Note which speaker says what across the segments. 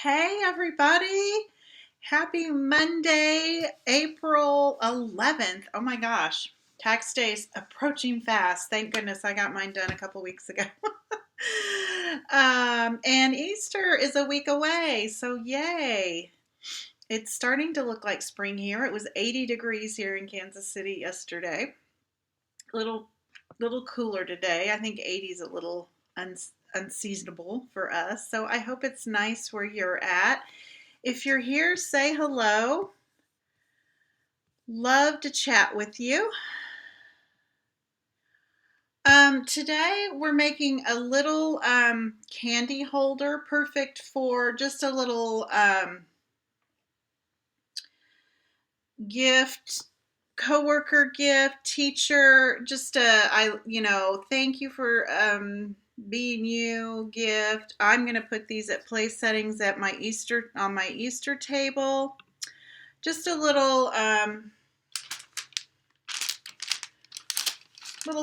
Speaker 1: Hey, everybody. Happy Monday, April 11th. Oh my gosh. Tax day's approaching fast. Thank goodness I got mine done a couple weeks ago. And Easter is a week away, so yay. It's starting to look like spring here. It was 80 degrees here in Kansas City yesterday. Little little cooler today. I think 80 is a little unseasonable for us. So I hope it's nice where you're at. If you're here, say hello. Love to chat with you. Today we're making a little candy holder, perfect for just a little gift, coworker gift, teacher, just thank you for being you gift. I'm gonna put these at place settings at my on my Easter table. Just a little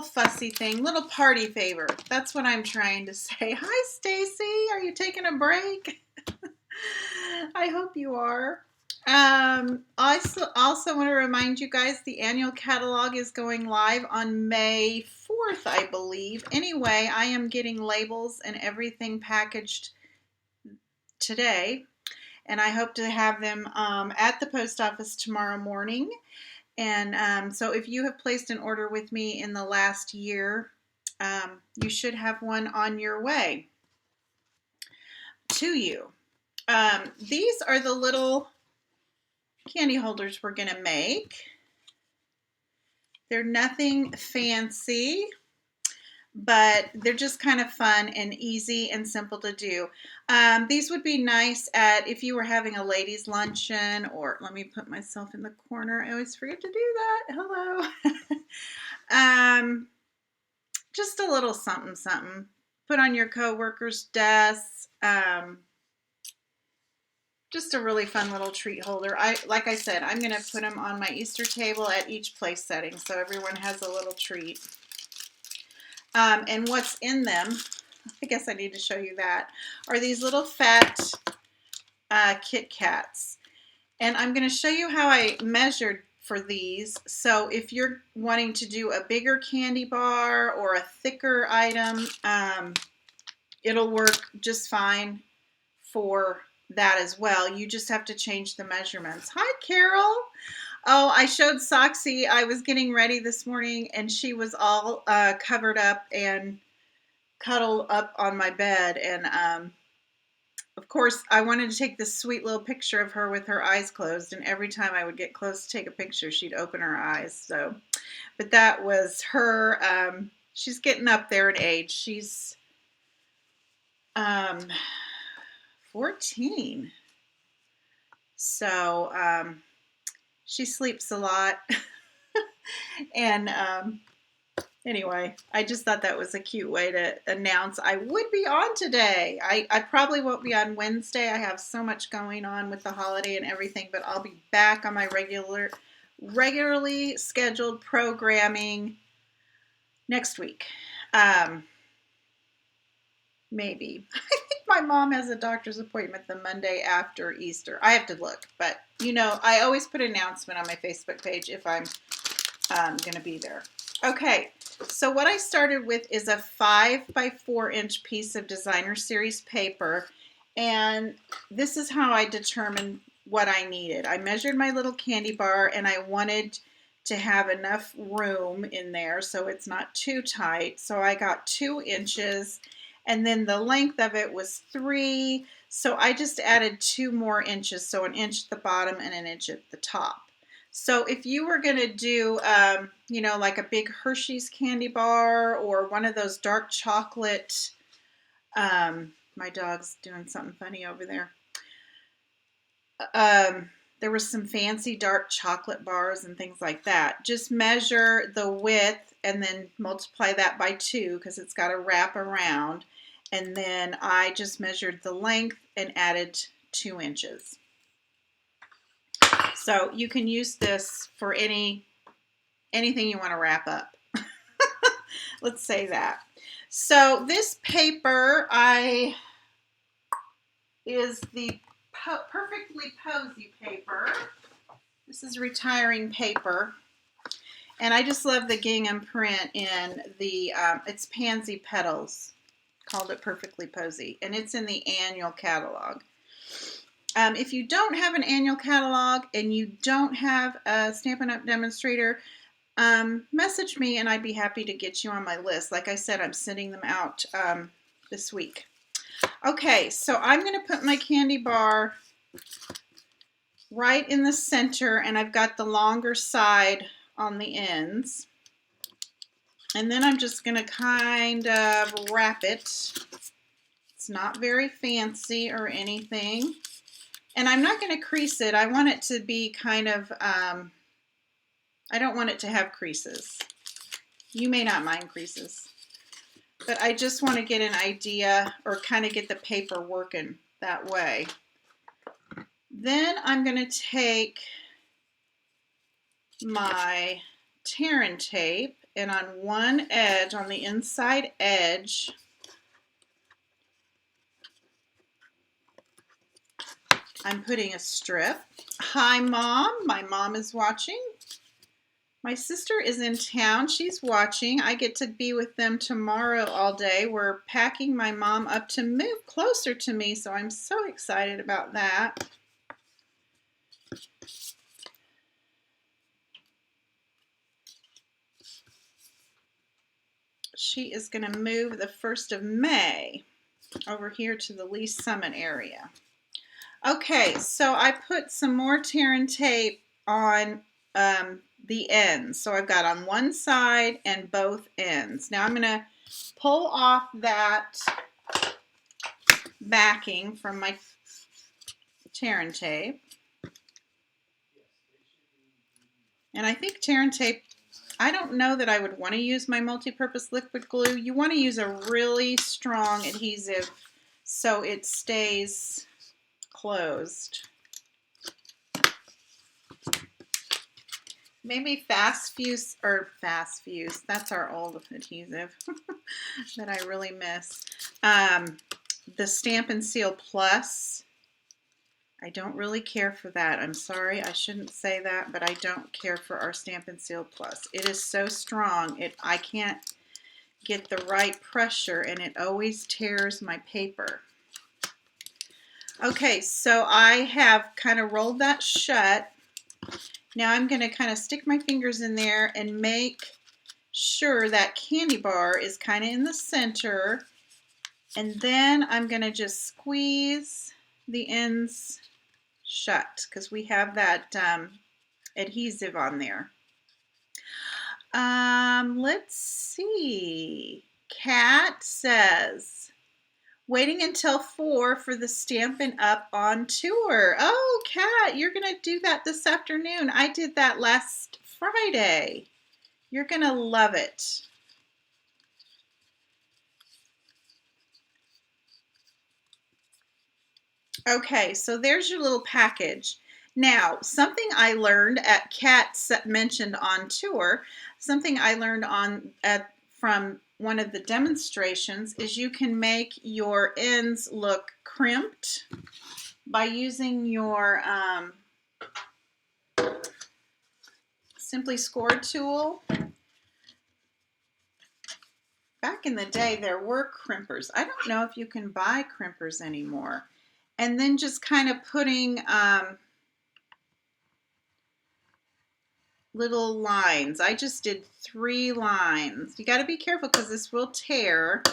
Speaker 1: fussy thing, little party favor. That's what I'm trying to say. Hi, Stacy. Are you taking a break? I hope you are. I also want to remind you guys the annual catalog is going live on May 4th, I believe. Anyway, I am getting labels and everything packaged today, and I hope to have them at the post office tomorrow morning. And so if you have placed an order with me in the last year, you should have one on your way to you. These are the little candy holders we're going to make. They're nothing fancy, but they're just kind of fun and easy and simple to do. These would be nice if you were having a ladies' luncheon, or let me put myself in the corner. I always forget to do that. Hello. Just a little something, something. Put on your coworkers' desks. Just a really fun little treat holder. Like I said, I'm going to put them on my Easter table at each place setting so everyone has a little treat. And what's in them, I guess I need to show you that, are these little fat Kit Kats. And I'm going to show you how I measured for these. So if you're wanting to do a bigger candy bar or a thicker item, it'll work just fine for that as well. You just have to change the measurements. Hi, Carol. Oh, I showed Soxy. I was getting ready this morning and she was all covered up and cuddled up on my bed. And of course, I wanted to take this sweet little picture of her with her eyes closed. And every time I would get close to take a picture, she'd open her eyes. So, but that was her. She's getting up there in age. She's 14. So she sleeps a lot. And anyway, I just thought that was a cute way to announce I would be on today. I probably won't be on Wednesday. I have so much going on with the holiday and everything, but I'll be back on my regularly scheduled programming next week. Maybe. I think my mom has a doctor's appointment the Monday after Easter. I have to look, but I always put an announcement on my Facebook page if I'm going to be there. Okay, so what I started with is a 5 by 4 inch piece of designer series paper, and this is how I determined what I needed. I measured my little candy bar, and I wanted to have enough room in there so it's not too tight. So I got 2 inches. And then the length of it was 3, so I just added 2 more inches, so an inch at the bottom and an inch at the top. So if you were going to do, like a big Hershey's candy bar or one of those dark chocolate, my dog's doing something funny over there. There was some fancy dark chocolate bars and things like that. Just measure the width and then multiply that by 2 because it's got to wrap around. And then I just measured the length and added 2 inches. So you can use this for anything you want to wrap up. Let's say that. So this paper is the Perfectly Posy paper. This is retiring paper. And I just love the gingham print in the, it's Pansy Petals. Called it Perfectly Posy. And it's in the annual catalog. If you don't have an annual catalog and you don't have a Stampin' Up! Demonstrator, message me and I'd be happy to get you on my list. Like I said, I'm sending them out this week. Okay, so I'm going to put my candy bar right in the center, and I've got the longer side on the ends. And then I'm just going to kind of wrap it. It's not very fancy or anything. And I'm not going to crease it. I want it to be kind of, I don't want it to have creases. You may not mind creases. But I just want to get an idea or kind of get the paper working that way. Then I'm going to take my tear and tape, and on one edge, on the inside edge, I'm putting a strip. Hi, Mom. My mom is watching. My sister is in town. She's watching. I get to be with them tomorrow all day. We're packing my mom up to move closer to me, so I'm so excited about that. She is going to move the 1st of May over here to the Lee Summit area. Okay, so I put some more tear and tape on the ends. So I've got on one side and both ends. Now I'm going to pull off that backing from my tear and tape. And I think tear and tape, I don't know that I would want to use my multi-purpose liquid glue. You want to use a really strong adhesive so it stays closed. Maybe Fast Fuse, that's our old adhesive that I really miss. The Stampin' Seal Plus, I don't really care for that. I'm sorry, I shouldn't say that, but I don't care for our Stampin' Seal Plus. It is so strong, I can't get the right pressure and it always tears my paper. Okay, so I have kind of rolled that shut. Now I'm going to kind of stick my fingers in there and make sure that candy bar is kind of in the center. And then I'm going to just squeeze the ends shut because we have that adhesive on there. Let's see. Kat says, waiting until 4 for the Stampin' Up! On tour. Oh, Kat, you're going to do that this afternoon. I did that last Friday. You're going to love it. Okay, so there's your little package. Now, something I learned at Kat mentioned on tour, something I learned from one of the demonstrations is you can make your ends look crimped by using your Simply Scored tool. Back in the day, there were crimpers. I don't know if you can buy crimpers anymore. And then just kind of putting little lines. I just did 3 lines. You got to be careful because this will tear.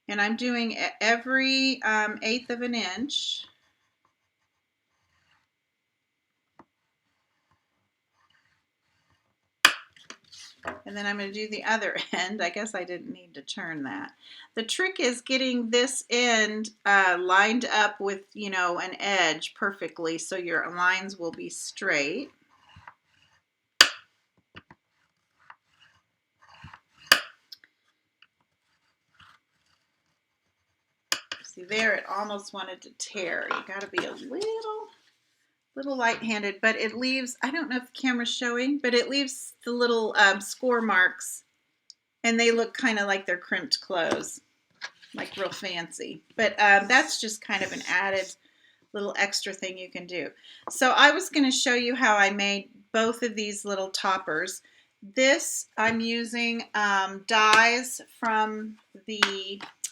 Speaker 1: And I'm doing every 1/8 of an inch. And then I'm going to do the other end. I guess I didn't need to turn that. The trick is getting this end lined up with, you know, an edge perfectly so your lines will be straight. See there, it almost wanted to tear. You got to be a little light-handed, but it leaves, I don't know if the camera's showing, but it leaves the little score marks, and they look kind of like they're crimped clothes. like real fancy. But that's just kind of an added little extra thing you can do. So I was going to show you how I made both of these little toppers. This I'm using dies from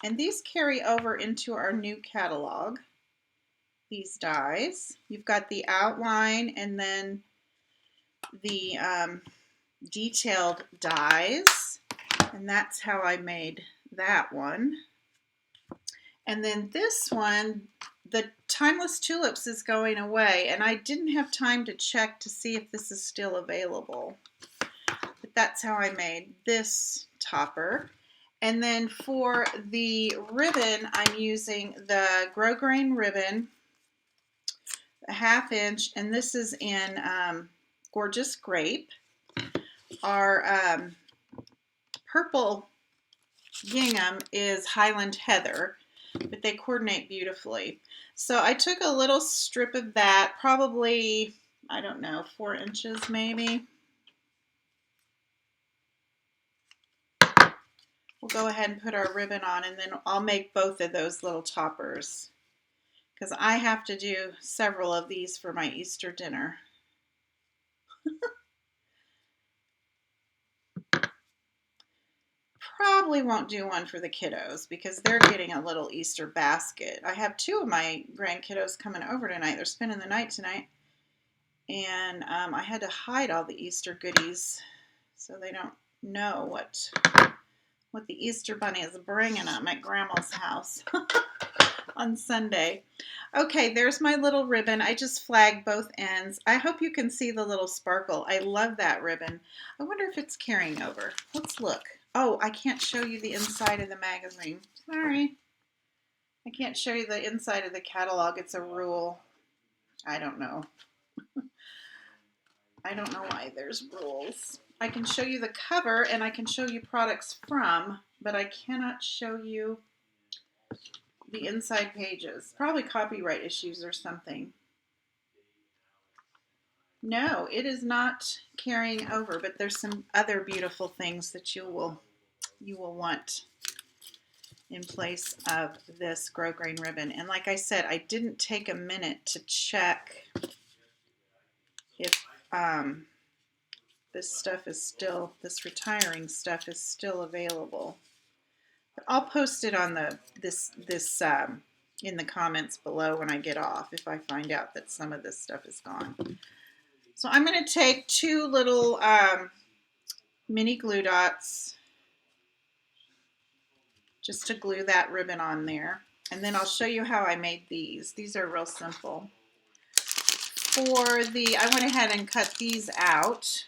Speaker 1: and these carry over into our new catalog. These dies. You've got the outline and then the detailed dies, and that's how I made that one. And then this one, the Timeless Tulips, is going away, and I didn't have time to check to see if this is still available. But that's how I made this topper. And then for the ribbon, I'm using the grosgrain ribbon, a 1/2 inch, and this is in Gorgeous Grape. Our purple gingham is Highland Heather, but they coordinate beautifully. So I took a little strip of that, probably, I don't know, 4 inches maybe. We'll go ahead and put our ribbon on, and then I'll make both of those little toppers because I have to do several of these for my Easter dinner. Probably won't do one for the kiddos because they're getting a little Easter basket. I have 2 of my grandkiddos coming over tonight. They're spending the night tonight. And I had to hide all the Easter goodies so they don't know what the Easter bunny is bringing them at Grandma's house on Sunday. Okay, there's my little ribbon. I just flagged both ends. I hope you can see the little sparkle. I love that ribbon. I wonder if it's carrying over. Let's look. Oh, I can't show you the inside of the magazine. Sorry. I can't show you the inside of the catalog. It's a rule. I don't know. I don't know why there's rules. I can show you the cover and I can show you products from, but I cannot show you the inside pages. Probably copyright issues or something. No, it is not carrying over, but there's some other beautiful things that you will want in place of this grosgrain ribbon. And like I said, I didn't take a minute to check if this retiring stuff is still available. But I'll post it on this in the comments below when I get off if I find out that some of this stuff is gone. So I'm going to take 2 little mini glue dots just to glue that ribbon on there. And then I'll show you how I made these. These are real simple. I went ahead and cut these out.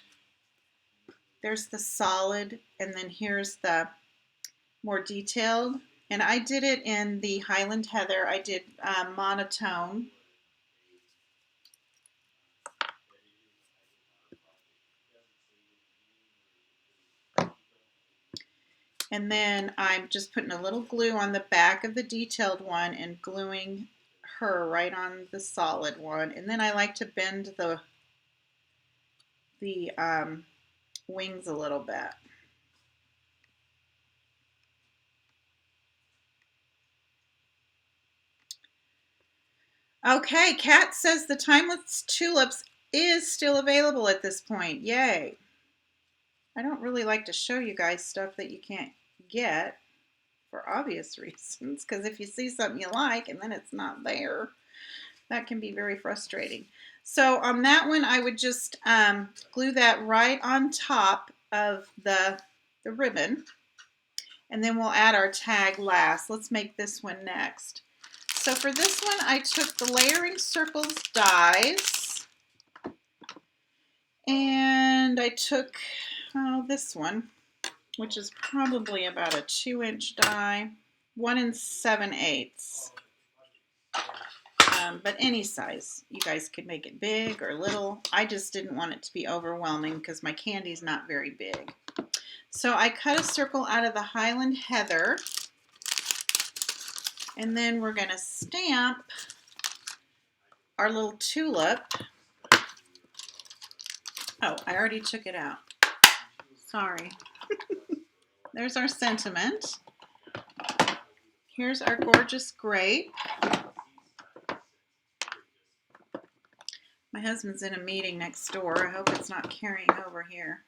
Speaker 1: There's the solid, and then here's the more detailed. And I did it in the Highland Heather. I did monotone. And then I'm just putting a little glue on the back of the detailed one and gluing her right on the solid one. And then I like to bend the wings a little bit. Okay, Kat says the Timeless Tulips is still available at this point. Yay. I don't really like to show you guys stuff that you can't get for obvious reasons, because if you see something you like and then it's not there, that can be very frustrating. So on that one, I would just glue that right on top of the ribbon, and then we'll add our tag last. Let's make this one next. So for this one, I took the Layering Circles dies, and I took this one, which is probably about a 2-inch die, 1 7/8. But any size. You guys could make it big or little. I just didn't want it to be overwhelming because my candy's not very big. So I cut a circle out of the Highland Heather, and then we're going to stamp our little tulip. Oh, I already took it out. Sorry. There's our sentiment. Here's our gorgeous grape. My husband's in a meeting next door. I hope it's not carrying over here.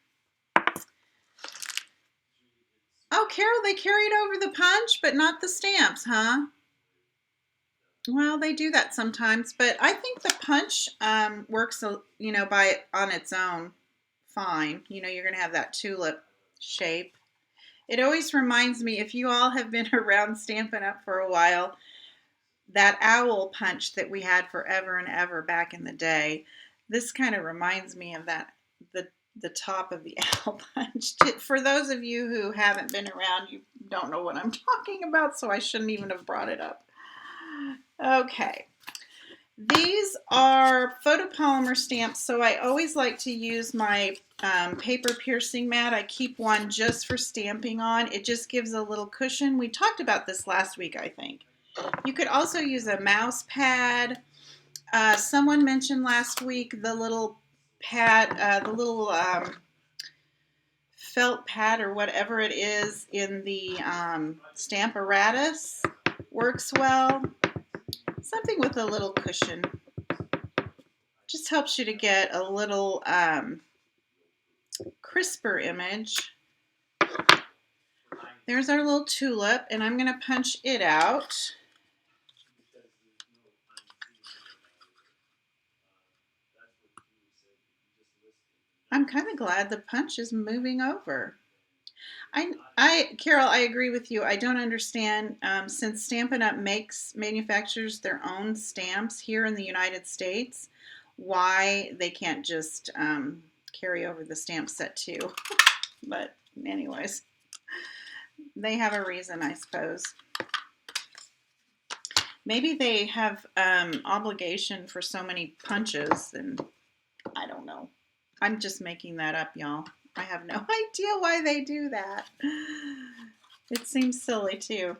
Speaker 1: Oh, Carol, they carried over the punch, but not the stamps, huh? Well, they do that sometimes, but I think the punch works, you know, on its own fine. You know, you're going to have that tulip shape. It always reminds me, if you all have been around Stampin' Up! For a while, that owl punch that we had forever and ever back in the day, this kind of reminds me of that, the top of the owl punch. For those of you who haven't been around, you don't know what I'm talking about, so I shouldn't even have brought it up. Okay. These are photopolymer stamps, so I always like to use my paper piercing mat. I keep one just for stamping on. It just gives a little cushion. We talked about this last week, I think. You could also use a mouse pad. Someone mentioned last week the little pad, the little felt pad or whatever it is in the Stamparatus works well. Something with a little cushion. Just helps you to get a little crisper image. There's our little tulip, and I'm going to punch it out. I'm kind of glad the punch is moving over. Carol, I agree with you. I don't understand, since Stampin' Up! Manufactures their own stamps here in the United States, why they can't just carry over the stamp set too. But anyways, they have a reason, I suppose. Maybe they have obligation for so many punches, and I don't know. I'm just making that up, y'all. I have no idea why they do that. It seems silly too.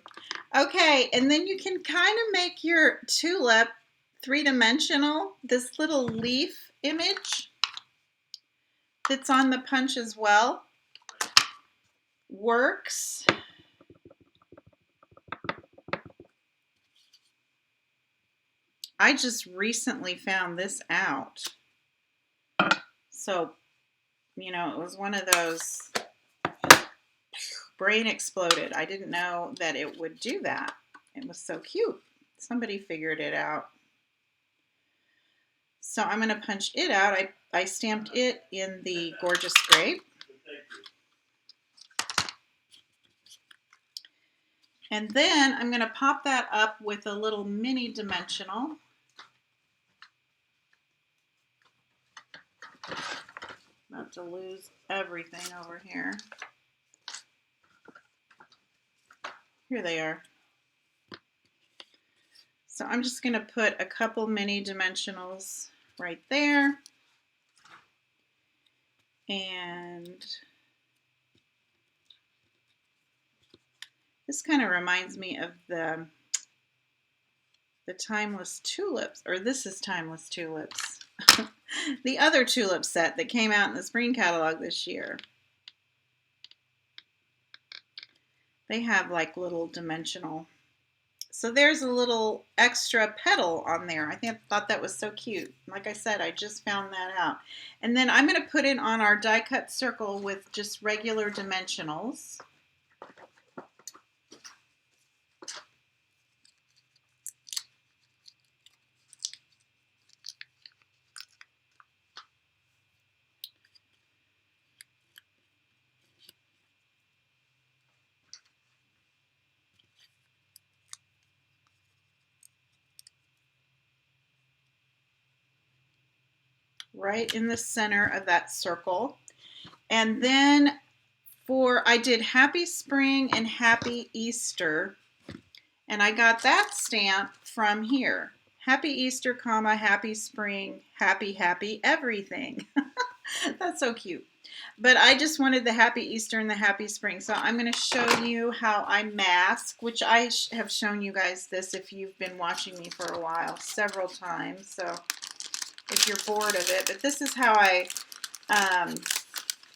Speaker 1: Okay, and then you can kind of make your tulip three-dimensional. This little leaf image that's on the punch as well works. I just recently found this out. So, you know, it was one of those, brain exploded. I didn't know that it would do that. It was so cute. Somebody figured it out. So I'm going to punch it out. I stamped it in the gorgeous grape. And then I'm going to pop that up with a little mini dimensional. Not to lose everything over here. Here they are. So I'm just going to put a couple mini dimensionals right there. And this kind of reminds me of the Timeless Tulips, or this is Timeless Tulips. The other tulip set that came out in the spring catalog this year. They have like little dimensional. So there's a little extra petal on there. I thought that was so cute. Like I said, I just found that out. And then I'm going to put it on our die cut circle with just regular dimensionals. Right in the center of that circle. And then I did Happy Spring and Happy Easter, and I got that stamp from here. Happy Easter, comma, Happy Spring, happy, happy everything. That's so cute. But I just wanted the Happy Easter and the Happy Spring. So I'm going to show you how I mask, which I have shown you guys this if you've been watching me for a while, several times. So if you're bored of it, but this is how I,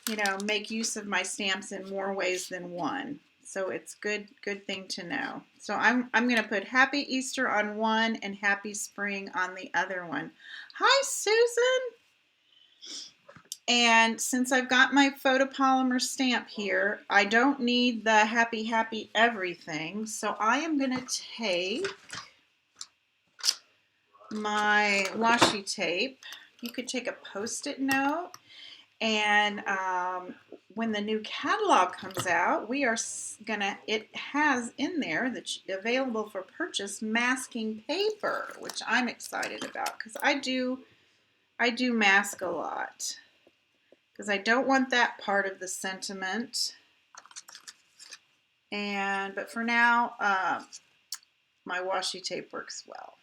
Speaker 1: you know, make use of my stamps in more ways than one. So it's good thing to know. So I'm going to put Happy Easter on one and Happy Spring on the other one. Hi, Susan. And since I've got my photopolymer stamp here, I don't need the Happy Happy Everything. So I am going to take my washi tape. You could take a Post-it note, and when the new catalog comes out, we are gonna, it has in there that's available for purchase masking paper, which I'm excited about because I do mask a lot because I don't want that part of the sentiment. But for now, my washi tape works well.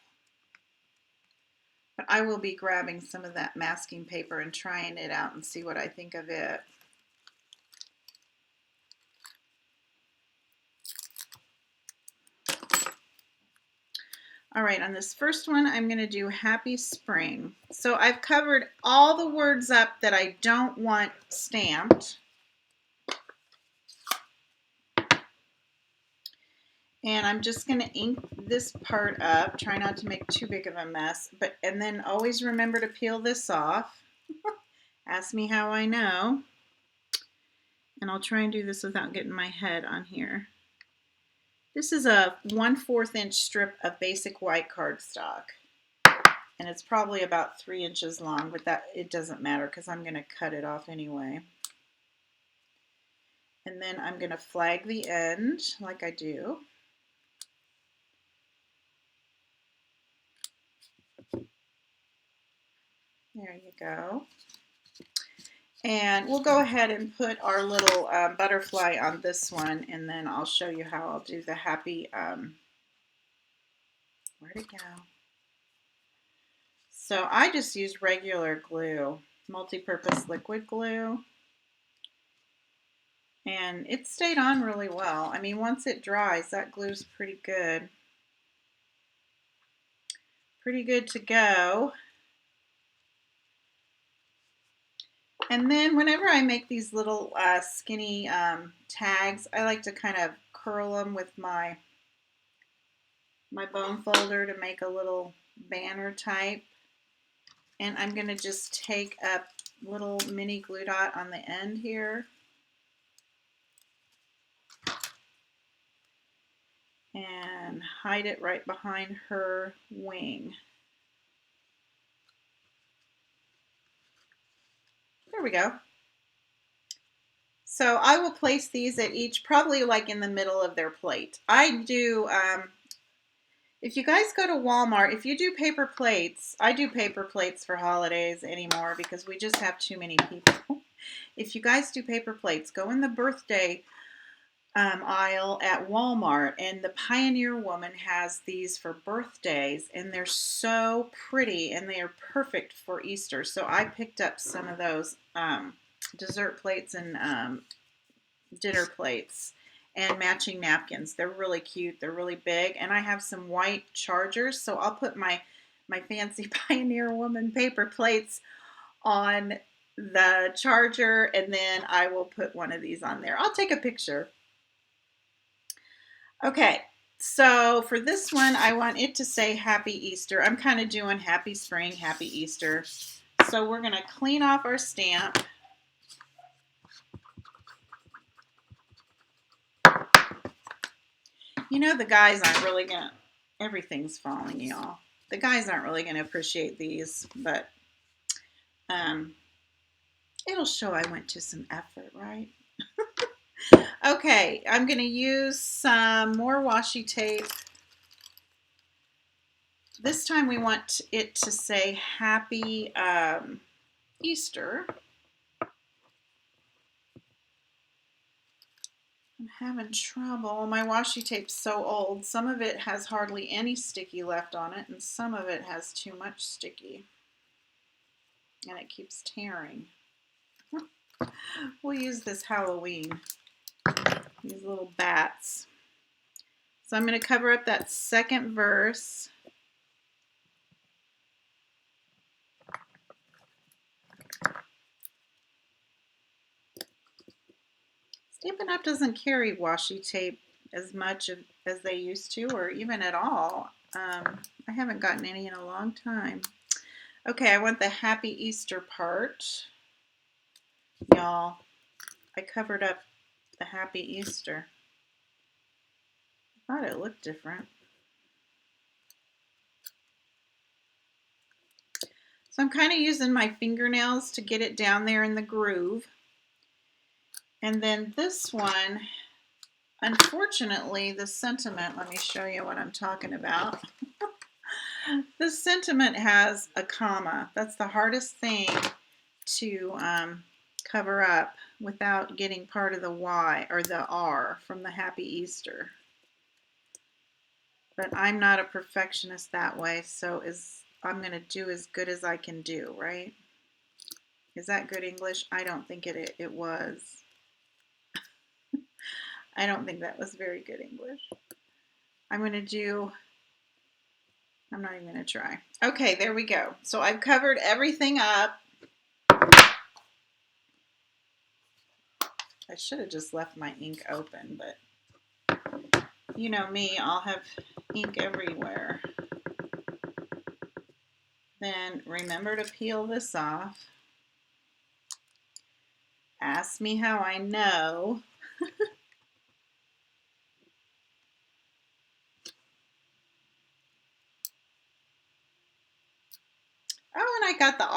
Speaker 1: But I will be grabbing some of that masking paper and trying it out and see what I think of it. All right, on this first one, I'm going to do Happy Spring. So I've covered all the words up that I don't want stamped. And I'm just going to ink this part up. Try not to make too big of a mess. And then always remember to peel this off. Ask me how I know. And I'll try and do this without getting my head on here. This is a 1/4 inch strip of basic white cardstock. And it's probably about 3 inches long, but it doesn't matter because I'm going to cut it off anyway. And then I'm going to flag the end like I do. There you go. And we'll go ahead and put our little butterfly on this one, and then I'll show you how I'll do the happy, where'd it go? So I just used regular glue, multi-purpose liquid glue, and it stayed on really well. I mean, once it dries, that glue's pretty good. Pretty good to go. And then whenever I make these little skinny tags, I like to kind of curl them with my bone folder to make a little banner type. And I'm going to just take a little mini glue dot on the end here. And hide it right behind her wing. There we go. So I will place these at each, probably like in the middle of their plate. I do, if you guys go to Walmart, if you do paper plates, I do paper plates for holidays anymore because we just have too many people. If you guys do paper plates, go in the birthday aisle at Walmart, and the Pioneer Woman has these for birthdays, and they're so pretty and they are perfect for Easter. So I picked up some of those dessert plates and dinner plates and matching napkins. They're really cute. They're really big, and I have some white chargers, so I'll put my fancy Pioneer Woman paper plates on the charger, and then I will put one of these on there. I'll take a picture. Okay, so for this one, I want it to say Happy Easter. I'm kind of doing Happy Spring, Happy Easter. So we're going to clean off our stamp. You know, the guys aren't really going to, everything's falling, y'all. The guys aren't really going to appreciate these, but it'll show I went to some effort, right? Okay, I'm going to use some more washi tape. This time we want it to say Happy Easter. I'm having trouble. My washi tape's so old. Some of it has hardly any sticky left on it, and some of it has too much sticky. And it keeps tearing. We'll use this Halloween. These little bats. So I'm going to cover up that second verse. Stampin' Up! Doesn't carry washi tape as much as they used to, or even at all. I haven't gotten any in a long time. Okay, I want the Happy Easter part. Y'all, I covered up the Happy Easter. I thought it looked different. So I'm kind of using my fingernails to get it down there in the groove. And then this one, unfortunately, the sentiment, let me show you what I'm talking about. The sentiment has a comma. That's the hardest thing to cover up without getting part of the Y or the R from the Happy Easter. But I'm not a perfectionist that way, so I'm going to do as good as I can do, right? Is that good English? I don't think it was. I don't think that was very good English. I'm not even going to try. Okay, there we go. So I've covered everything up. I should have just left my ink open, but you know me, I'll have ink everywhere. Then remember to peel this off. Ask me how I know. Oh, and I got the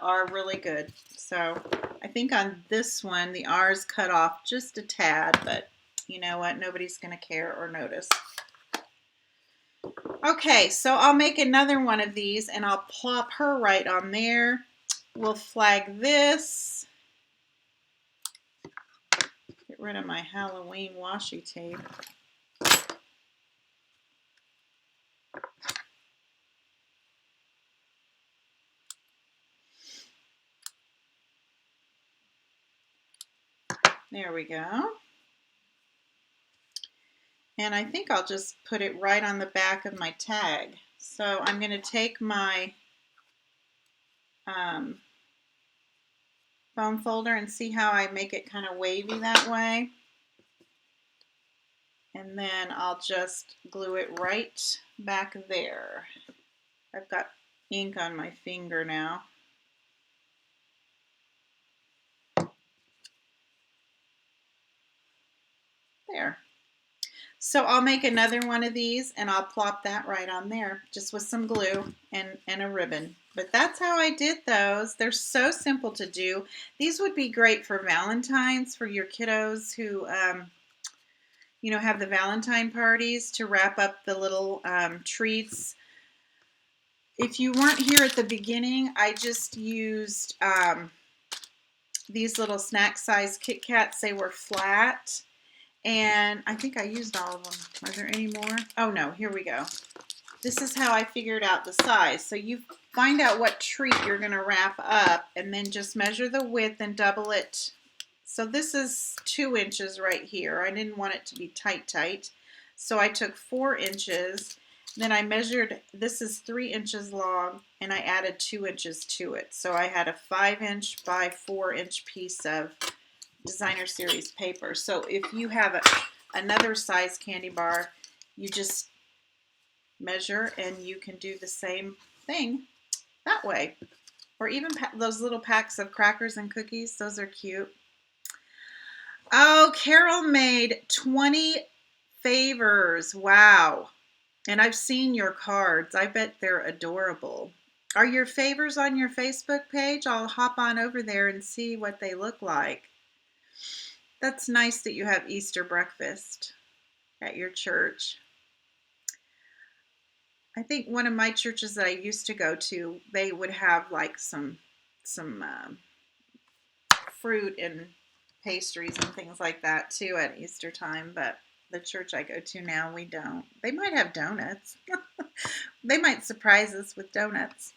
Speaker 1: R really good. So I think on this one, the R is cut off just a tad, but you know what? Nobody's going to care or notice. Okay, so I'll make another one of these and I'll plop her right on there. We'll flag this. Get rid of my Halloween washi tape. There we go. And I think I'll just put it right on the back of my tag. So I'm going to take my foam folder and see how I make it kind of wavy that way. And then I'll just glue it right back there. I've got ink on my finger now. There. So I'll make another one of these and I'll plop that right on there just with some glue and a ribbon. But that's how I did those. They're so simple to do. These would be great for Valentine's, for your kiddos who you know, have the Valentine parties to wrap up the little treats. If you weren't here at the beginning, I just used these little snack size Kit Kats. They were flat. And I think I used all of them. Are there any more? Oh no, here we go. This is how I figured out the size. So you find out what treat you're going to wrap up and then just measure the width and double it. So this is 2 inches right here. I didn't want it to be tight. So I took 4 inches. Then I measured, this is 3 inches long, and I added 2 inches to it. So I had a 5-inch by 4-inch piece of Designer Series paper. So if you have another size candy bar, you just measure and you can do the same thing that way. Or even those little packs of crackers and cookies, those are cute. Oh, Carol made 20 favors. Wow. And I've seen your cards. I bet they're adorable. Are your favors on your Facebook page? I'll hop on over there and see what they look like. That's nice that you have Easter breakfast at your church. I think one of my churches that I used to go to, they would have like some fruit and pastries and things like that too at Easter time, but the church I go to now, we don't. They might have donuts. They might surprise us with donuts.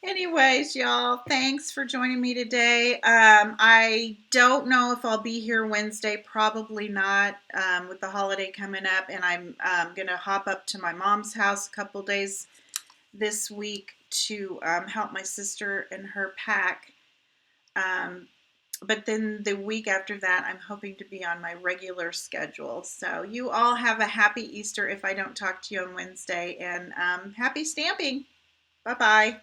Speaker 1: Anyways, y'all, thanks for joining me today. I don't know if I'll be here Wednesday, probably not, with the holiday coming up, and I'm going to hop up to my mom's house a couple days this week to help my sister and her pack. but then the week after that, I'm hoping to be on my regular schedule. So you all have a happy Easter if I don't talk to you on Wednesday, and happy stamping. Bye-bye.